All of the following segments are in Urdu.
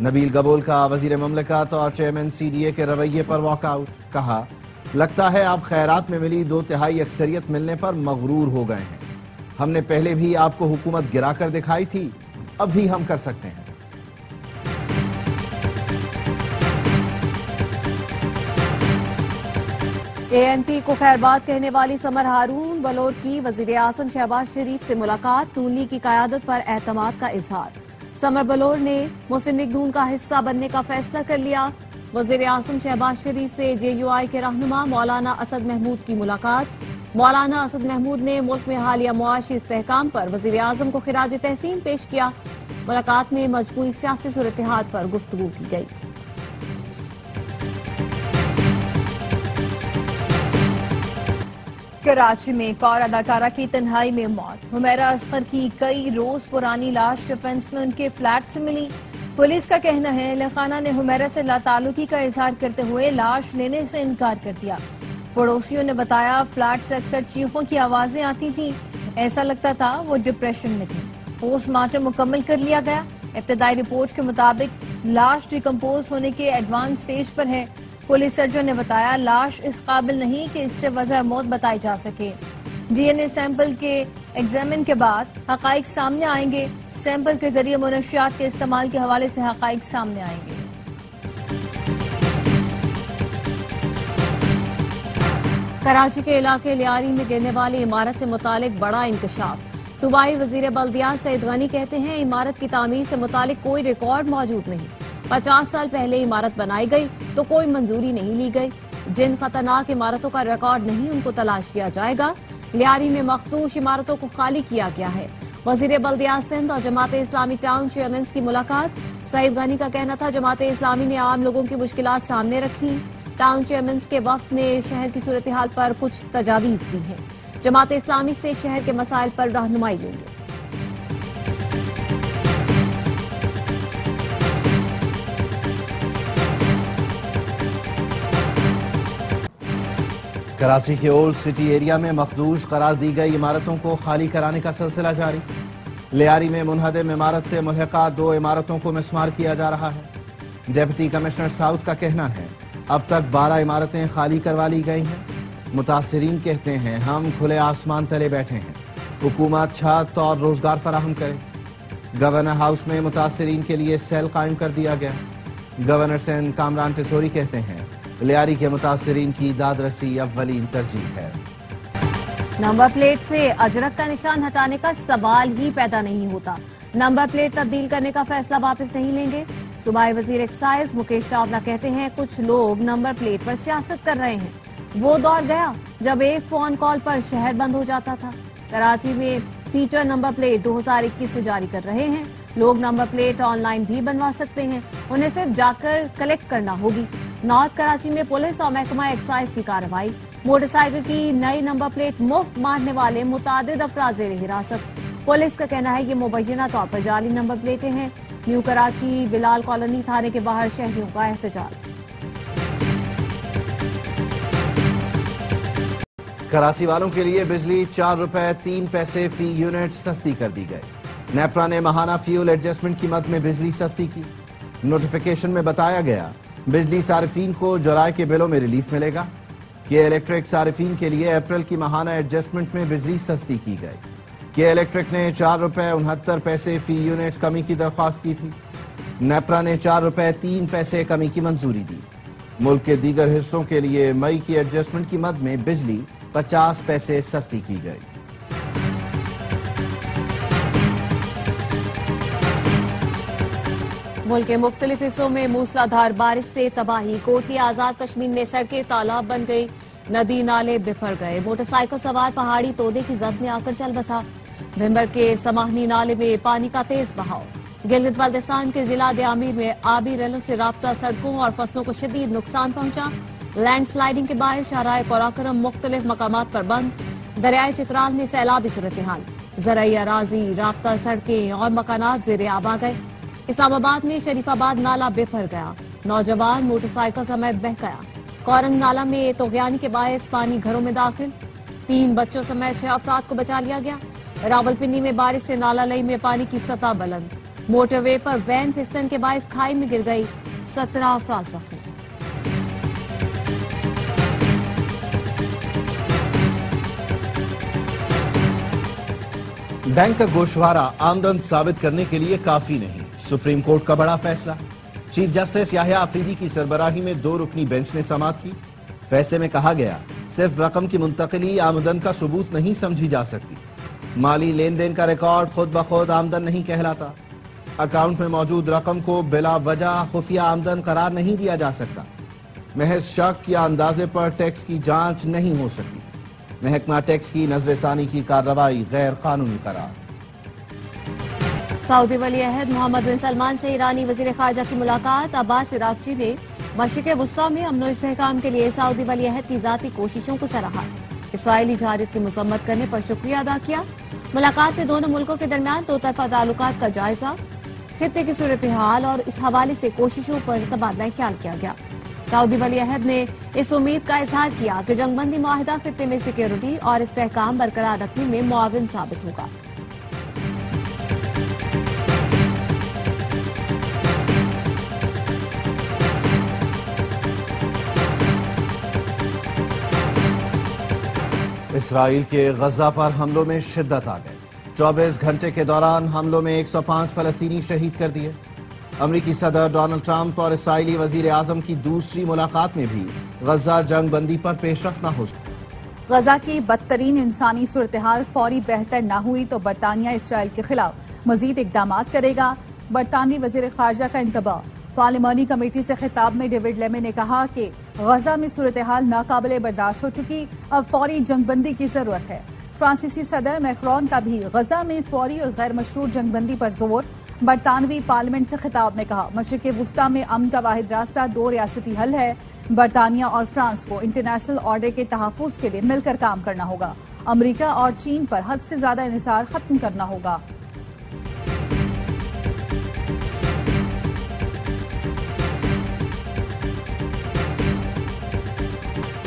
نبیل گبول کا وزیر مملکت اور چیئرمین CDA کے رویے پر واک آؤٹ، کہا لگتا ہے آپ خیرات میں ملی 2/3 اکثریت ملنے پر مغرور ہو گئے ہیں، ہم نے پہلے بھی آپ کو حکومت گرا کر دکھائی تھی، اب بھی ہم کر سکتے ہیں۔ ANP کو خیرباد کہنے والی سمر ہارون بلور کی وزیر اعظم شہباز شریف سے ملاقات، نون لیگ کی قیادت پر اعتماد کا اظہار۔ سمر بلور نے مسلم لیگ نون کا حصہ بننے کا فیصلہ کر لیا۔ وزیر اعظم شہباز شریف سے JUI کے رہنما مولانا اسد محمود کی ملاقات۔ مولانا اسد محمود نے ملک میں حالیہ معاشی استحکام پر وزیر اعظم کو خراج تحسین پیش کیا۔ ملاقات میں مجموعی سیاسی صورتحال پر گفتگو کی گئی۔ کراچی میں ایک اور اداکارہ کی تنہائی میں موت، حمیرہ اصغر کی کئی روز پرانی لاش ڈیفنس میں ان کے فلیٹ سے ملی۔ پولیس کا کہنا ہے اہل خانہ نے حمیرہ سے لاتعلقی کا اظہار کرتے ہوئے لاش لینے سے انکار کر دیا۔ پڑوسیوں نے بتایا فلیٹ سے اکثر چیخوں کی آوازیں آتی تھیں، ایسا لگتا تھا وہ ڈپریشن میں تھی۔ پوسٹ مارٹم مکمل کر لیا گیا۔ ابتدائی رپورٹ کے مطابق لاش ڈیکمپوز ہونے کے ایڈوانس سٹیج پر ہے۔ پولیس سرجن نے بتایا لاش اس قابل نہیں کہ اس سے وجہ موت بتائی جا سکے۔ DNA سیمپل کے ایگزامن کے بعد حقائق سامنے آئیں گے۔ سیمپل کے ذریعے منشیات کے استعمال کے حوالے سے حقائق سامنے آئیں گے۔ کراچی کے علاقے لیاری میں گرنے والی عمارت سے متعلق بڑا انکشاف۔ صوبائی وزیر بلدیات سعید غنی کہتے ہیں عمارت کی تعمیر سے متعلق کوئی ریکارڈ موجود نہیں۔ 50 سال پہلے عمارت بنائی گئی تو کوئی منظوری نہیں لی گئی۔ جن خطرناک عمارتوں کا ریکارڈ نہیں ان کو تلاش کیا جائے گا۔ لیاری میں مخدوش عمارتوں کو خالی کیا گیا ہے۔ وزیر بلدیات سندھ اور جماعت اسلامی ٹاؤن چیئرمینز کی ملاقات۔ سعید غنی کا کہنا تھا جماعت اسلامی نے عام لوگوں کی مشکلات سامنے رکھی۔ ٹاؤن چیئرمینز کے وفد نے شہر کی صورتحال پر کچھ تجاویز دی ہیں۔ جماعت اسلامی سے شہر کے مسائل پر رہنمائی لیں گے۔ کراچی کے اولڈ سٹی ایریا میں مخدوش قرار دی گئی عمارتوں کو خالی کرانے کا سلسلہ جاری۔ لیاری میں منہدم عمارت سے ملحقہ 2 عمارتوں کو مسمار کیا جا رہا ہے۔ ڈپٹی کمشنر ساؤتھ کا کہنا ہے اب تک 12 عمارتیں خالی کروا لی گئی ہیں۔ متاثرین کہتے ہیں ہم کھلے آسمان تلے بیٹھے ہیں، حکومت چھت اور روزگار فراہم کرے۔ گورنر ہاؤس میں متاثرین کے لیے سیل قائم کر دیا گیا۔ گورنر سندھ کامران ٹیسوری کہتے ہیں لیاری کے متاثرین کی داد رسی اولین ترجیح ہے۔ نمبر پلیٹ سے اجرت کا نشان ہٹانے کا سوال ہی پیدا نہیں ہوتا۔ نمبر پلیٹ تبدیل کرنے کا فیصلہ واپس نہیں لیں گے۔ صوبائی وزیر ایکسائز مکیش چاولہ کہتے ہیں کچھ لوگ نمبر پلیٹ پر سیاست کر رہے ہیں۔ وہ دور گیا جب ایک فون کال پر شہر بند ہو جاتا تھا۔ کراچی میں فیچر نمبر پلیٹ 2021 سے جاری کر رہے ہیں۔ لوگ نمبر پلیٹ آن لائن بھی بنوا سکتے ہیں، انہیں صرف جا کر کلیکٹ کرنا ہوگی۔ نارتھ کراچی میں پولیس اور محکمہ ایکسائز کی کارروائی۔ موٹر سائیکل کی نئی نمبر پلیٹ مفت مارنے والے متعدد افراد زیر حراست۔ پولیس کا کہنا ہے یہ مبینہ طور پر جعلی نمبر پلیٹیں ہیں۔ نیو کراچی بلال کالونی تھانے کے باہر شہریوں کا احتجاج۔ کراچی والوں کے لیے بجلی 4 روپے 3 پیسے فی یونٹ سستی کر دی گئی۔ نیپرا نے ماہانہ فیول ایڈجسٹمنٹ کی مد میں بجلی سستی کی۔ نوٹیفیکیشن میں بتایا گیا بجلی صارفین کو جولائی کے بلوں میں ریلیف ملے گا کہ الیکٹرک صارفین کے لیے اپریل کی ماہانہ ایڈجسٹمنٹ میں بجلی سستی کی گئی کہ الیکٹرک نے 4 روپے 69 پیسے فی یونٹ کمی کی درخواست کی تھی۔ نیپرا نے 4 روپے 3 پیسے کمی کی منظوری دی۔ ملک کے دیگر حصوں کے لیے مئی کی ایڈجسٹمنٹ کی مد میں بجلی 50 پیسے سستی کی گئی۔ ملک کے مختلف حصوں میں موسلادھار بارش سے تباہی۔ کوٹلی آزاد کشمیر میں سڑکیں تالاب بن گئی، ندی نالے بفر گئے۔ موٹر سائیکل سوار پہاڑی تودے کی زد میں آ کر چل بسا۔ بھمبر کے سماہنی نالے میں پانی کا تیز بہاؤ۔ گلگت بلتستان کے ضلع دیامیر میں آبی ریلوں سے رابطہ سڑکوں اور فصلوں کو شدید نقصان پہنچا۔ لینڈ سلائیڈنگ کے باعث شاہراہ قراقرم مختلف مقامات پر بند۔ دریائے چترال میں سیلابی صورتحال، زرعی اراضی، رابطہ سڑکیں اور مکانات زیر آب آ گئے۔ اسلام آباد میں شریف آباد نالہ بفر گیا، نوجوان موٹر سائیکل سمیت بہہ گیا۔ کورنگ نالہ میں طغیانی کے باعث پانی گھروں میں داخل، 3 بچوں سمیت 6 افراد کو بچا لیا گیا۔ راولپنڈی میں بارش سے نالہ لئی میں پانی کی سطح بلند، موٹر وے پر وین پھسلن کے باعث کھائی میں گر گئی، 17 افراد زخمی۔ بینک کا گوشوارہ آمدن ثابت کرنے کے لیے کافی نہیں، سپریم کورٹ کا بڑا فیصلہ۔ چیف جسٹس یحییٰ آفریدی کی سربراہی میں 2 رکنی بینچ نے سماعت کی۔ فیصلے میں کہا گیا صرف رقم کی منتقلی آمدن کا ثبوت نہیں سمجھی جا سکتی، مالی لین دین کا ریکارڈ خود بخود آمدن نہیں کہلاتا، اکاؤنٹ میں موجود رقم کو بلا وجہ خفیہ آمدن قرار نہیں دیا جا سکتا، محض شک یا اندازے پر ٹیکس کی جانچ نہیں ہو سکتی، محکمہ ٹیکس کی نظر ثانی کی کارروائی غیر قانونی قرار۔ سعودی ولی عہد محمد بن سلمان سے ایرانی وزیر خارجہ کی ملاقات۔ عباس عراقچی نے مشرق وسطیٰ میں امن و استحکام کے لیے سعودی ولی عہد کی ذاتی کوششوں کو سراہا، اسرائیلی جہادیت کی مذمت کرنے پر شکریہ ادا کیا۔ ملاقات میں دونوں ملکوں کے درمیان 2 طرفہ تعلقات کا جائزہ، خطے کی صورتحال اور اس حوالے سے کوششوں پر تبادلہ خیال کیا گیا۔ سعودی ولی عہد نے اس امید کا اظہار کیا کہ جنگ بندی معاہدہ خطے میں سیکیورٹی اور استحکام برقرار رکھنے میں معاون ثابت ہوگا۔ اسرائیل کے غزہ پر حملوں میں شدت آ گئی، 24 گھنٹے کے دوران حملوں میں 105 فلسطینی شہید کر دیے۔ امریکی صدر ڈونلڈ ٹرمپ اور اسرائیلی وزیر اعظم کی دوسری ملاقات میں بھی غزہ جنگ بندی پر پیش رفت نہ ہو سکی۔ غزہ کی بدترین انسانی صورتحال فوری بہتر نہ ہوئی تو برطانیہ اسرائیل کے خلاف مزید اقدامات کرے گا، برطانوی وزیر خارجہ کا انتباہ۔ پارلیمانی کمیٹی سے خطاب میں ڈیوڈ لیمن نے کہا کہ غزہ میں صورتحال ناقابل برداشت ہو چکی، اب فوری جنگ بندی کی ضرورت ہے۔ فرانسیسی صدر میکرون کا بھی غزہ میں فوری اور غیر مشروط جنگ بندی پر زور۔ برطانوی پارلیمنٹ سے خطاب میں کہا مشرق وسطیٰ میں امن کا واحد راستہ 2 ریاستی حل ہے، برطانیہ اور فرانس کو انٹرنیشنل آرڈر کے تحفظ کے لیے مل کر کام کرنا ہوگا، امریکہ اور چین پر حد سے زیادہ انحصار ختم کرنا ہوگا۔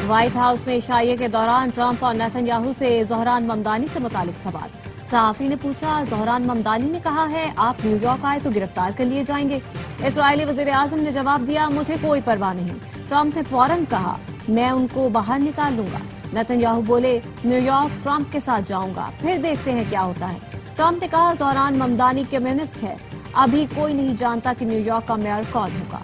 وائٹ ہاؤس میں عشائیے کے دوران ٹرمپ اور نیتن یاہو سے زہران ممدانی سے متعلق سوال۔ صحافی نے پوچھا، زہران ممدانی نے کہا ہے آپ نیو یارک آئے تو گرفتار کر لیے جائیں گے۔ اسرائیلی وزیر اعظم نے جواب دیا، مجھے کوئی پرواہ نہیں۔ ٹرمپ نے فوراً کہا میں ان کو باہر نکال لوں گا۔ نیتن یاہو بولے نیو یارک ٹرمپ کے ساتھ جاؤں گا، پھر دیکھتے ہیں کیا ہوتا ہے۔ ٹرمپ نے کہا زہران ممدانی کمیونسٹ ہے، ابھی کوئی نہیں جانتا کہ نیو یارک کا میئر کون ہوگا۔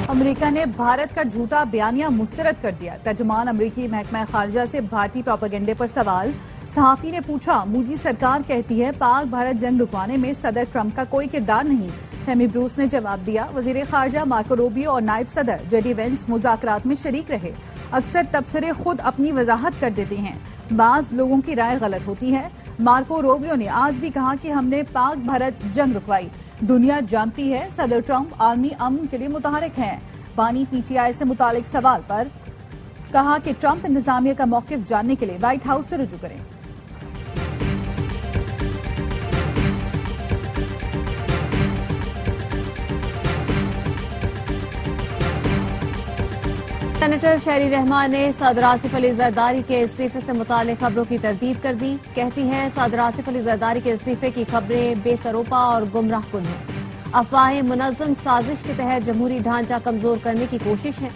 امریکہ نے بھارت کا جھوٹا بیانیہ مسترد کر دیا۔ ترجمان امریکی محکمہ خارجہ سے بھارتی پروپیگنڈے پر سوال۔ صحافی نے پوچھا، مودی سرکار کہتی ہے پاک بھارت جنگ رکوانے میں صدر ٹرمپ کا کوئی کردار نہیں۔ ہیمی بروس نے جواب دیا، وزیر خارجہ مارکو روبیو اور نائب صدر جے ڈی وینس مذاکرات میں شریک رہے۔ اکثر تبصرے خود اپنی وضاحت کر دیتے ہیں، بعض لوگوں کی رائے غلط ہوتی ہے۔ مارکو روبیو نے آج بھی کہا کہ ہم نے پاک بھارت جنگ رکوائی، دنیا جانتی ہے صدر ٹرمپ عالمی امن کے لیے متحرک ہیں۔ بانی پی ٹی آئی سے متعلق سوال پر کہا کہ ٹرمپ انتظامیہ کا موقف جاننے کے لیے وائٹ ہاؤس سے رجوع کریں۔ سینیٹر شیری رحمان نے صدر آصف علی زرداری کے استعفے سے متعلق خبروں کی تردید کر دی۔ کہتی ہے صدر آصف علی زرداری کے استعفے کی خبریں بے سروپا اور گمراہ کن ہیں، افواہیں منظم سازش کے تحت جمہوری ڈھانچہ کمزور کرنے کی کوشش ہے۔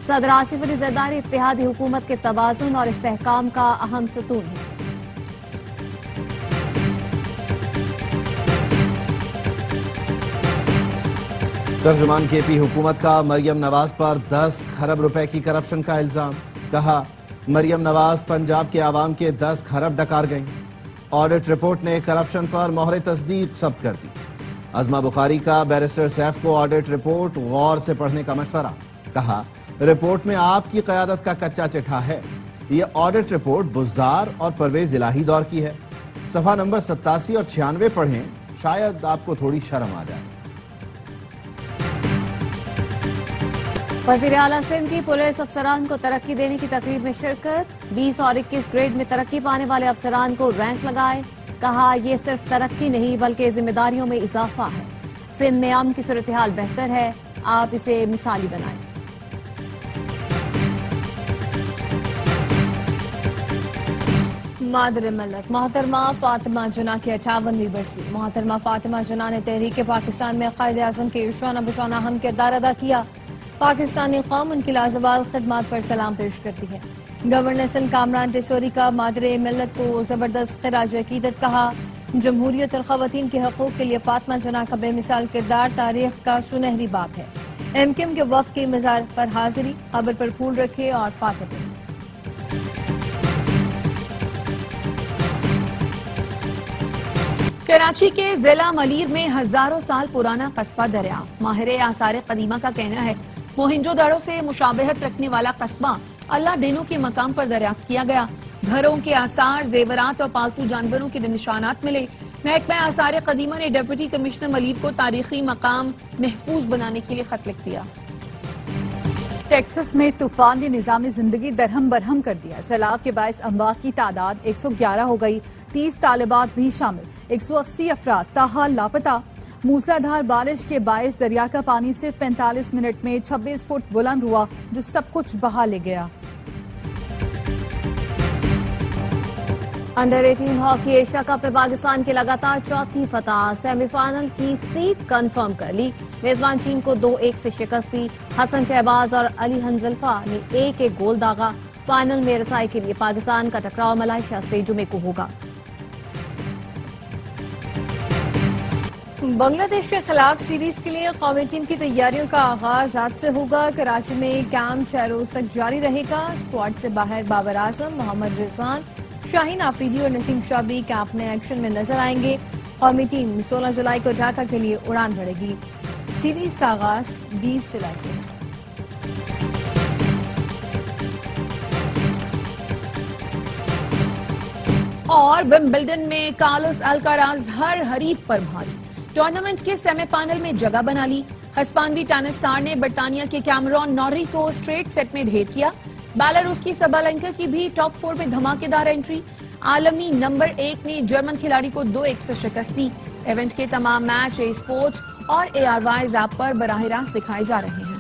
صدر آصف علی زرداری اتحادی حکومت کے توازن اور استحکام کا اہم ستون ہے۔ ترجمان کے پی حکومت کا مریم نواز پر 10 کھرب روپے کی کرپشن کا الزام، کہا مریم نواز پنجاب کے عوام کے 10 کھرب ڈکار گئیں۔ آڈٹ رپورٹ نے کرپشن پر مہر تصدیق ثبت کر دی۔ عظمہ بخاری کا بیرسٹر سیف کو آڈٹ رپورٹ غور سے پڑھنے کا مشورہ، کہا رپورٹ میں آپ کی قیادت کا کچا چٹھا ہے، یہ آڈٹ رپورٹ بزدار اور پرویز الہی دور کی ہے۔ صفحہ نمبر 87 اور 96 پڑھیں، شاید آپ کو تھوڑی شرم آ جائے۔ وزیر اعلیٰ سندھ کی پولیس افسران کو ترقی دینے کی تقریب میں شرکت، 20 اور 21 گریڈ میں ترقی پانے والے افسران کو رینک لگائے، کہا یہ صرف ترقی نہیں بلکہ ذمہ داریوں میں اضافہ ہے۔ سندھ میں امن کی صورتحال بہتر ہے، آپ اسے مثالی بنائیں۔ مادر ملت محترمہ فاطمہ جناح کی 58ویں برسی۔ محترمہ فاطمہ جناح نے تحریک پاکستان میں قائد اعظم کے شانہ بشانہ اہم کردار ادا کیا۔ پاکستانی قوم ان کی لازوال خدمات پر سلام پیش کرتی ہے۔ گورنر سندھ کامران ٹیسوری کا مادر ملت کو زبردست خراج عقیدت کہا۔ جمہوریت اور خواتین کے حقوق کے لیے فاطمہ جناح کا بے مثال کردار تاریخ کا سنہری باب ہے۔ ایم کیو ایم کے وفد کی مزار پر حاضری، قبر پر پھول رکھے اور فاتح پڑھی۔ کراچی کے ضلع ملیر میں ہزاروں سال پرانا قصبہ دریافت۔ ماہر آثار قدیمہ کا کہنا ہے موہنجو داڑو سے مشابہت رکھنے والا قصبہ اللہ ڈینو کے مقام پر دریافت کیا گیا۔ گھروں کے آثار، زیورات اور پالتو جانوروں کے نشانات ملے۔ محکمہ آثار قدیمہ نے ڈپٹی کمشنر ملیر کو تاریخی مقام محفوظ بنانے کے لیے خط لکھ دیا۔ ٹیکساس میں طوفان نے نظام زندگی درہم برہم کر دیا۔ سیلاب کے باعث اموات کی تعداد 111 ہو گئی، 30 طالبات بھی شامل، 180 افراد تاحال لاپتہ۔ موسلادھار بارش کے باعث دریا کا پانی صرف 45 منٹ میں 26 فٹ بلند ہوا، جو سب کچھ بہا لے گیا۔ انڈر 18 ہاکی ایشیا کپ میں پاکستان کی لگاتار چوتھی فتح، سیمی فائنل کی سیٹ کنفرم کر لی۔ میزبان چین کو 2-1 سے شکست دی۔ حسن شہباز اور علی حنظلفہ نے ایک گول داغا۔ فائنل میں رسائی کے لیے پاکستان کا ٹکراؤ ملائیشیا سے جمعے کو ہوگا۔ بنگلہ دیش کے خلاف سیریز کے لیے قومی ٹیم کی تیاریوں کا آغاز آج سے ہوگا۔ کراچی میں کیمپ 6 روز تک جاری رہے گا۔ اسکواڈ سے باہر بابر اعظم، محمد رضوان، شاہین آفریدی اور نسیم شاہ بھی کیمپ میں ایکشن میں نظر آئیں گے۔ قومی ٹیم 16 جولائی کو ڈھاکہ کے لیے اڑان بھرے گی۔ سیریز کا آغاز 20 جولائی سے۔ اور ومبلڈن میں کارلوس الکاراز ہر حریف پر بھاری، ٹورنامنٹ کے سیمی فائنل میں جگہ بنا لی۔ ہسپانوی ٹینس اسٹار نے برطانیہ کے کیمرون نوری کو اسٹریٹ سیٹ میں ڈھیر کیا۔ بیلاروس کی سبالنکا کی بھی ٹاپ 4 میں دھماکے دار انٹری۔ عالمی نمبر 1 نے جرمن کھلاڑی کو 2-1 سے شکست دی۔ ایونٹ کے تمام میچ اے اسپورٹس اور ARY ایپ پر براہ راست دکھائے جا رہے ہیں۔